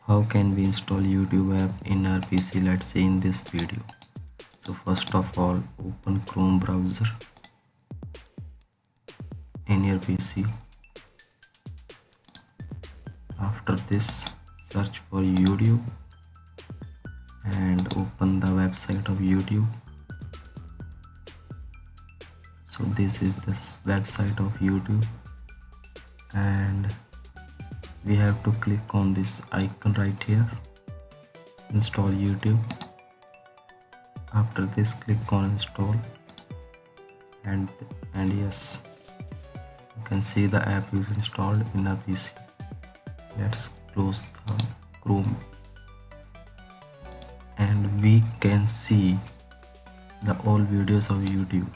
How can we install YouTube app in our PC? Let's see in this video. So first of all, open Chrome browser in your PC. After this, search for YouTube and open the website of YouTube. So this is the website of YouTube, and we have to click on this icon right here, install YouTube. After this, click on install, and yes, you can see the app is installed in our PC. Let's close the Chrome, and we can see the all videos of YouTube.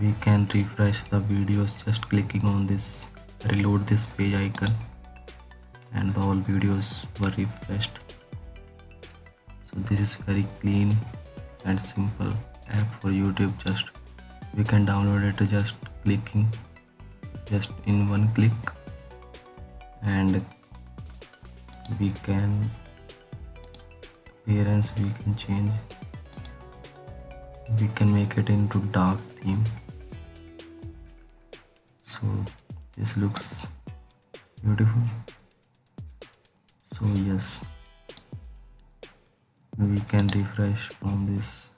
We can refresh the videos just clicking on this reload this page icon, and all videos were refreshed. So this is very clean and simple app for YouTube. Just we can download it just clicking just in one click, and we can appearance we can change. We can make it into dark theme, so this looks beautiful. So yes, we can refresh from this,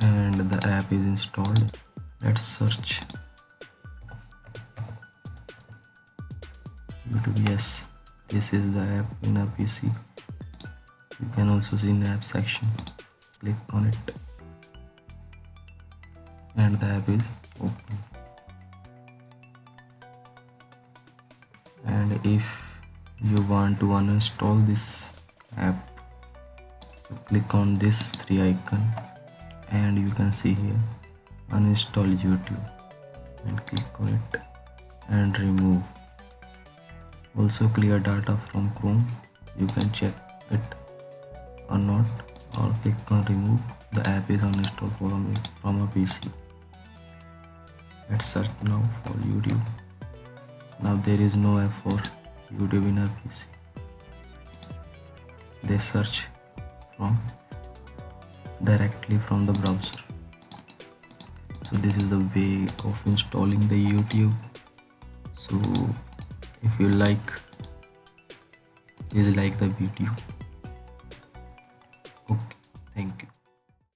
and the app is installed. Let's search YouTube. Yes, this is the app in our PC. You can also see in the app section. Click on it, and the app is open. And if you want to uninstall this app, so click on this three icon, and you can see here uninstall YouTube, and click on it and remove. Also clear data from Chrome, you can check it or not, or click on remove. The app is uninstalled from a PC. Let's search now for YouTube. Now there is no app for YouTube in our PC. They search from directly from the browser. So this is the way of installing the YouTube. So if you like, please like the video. Okay.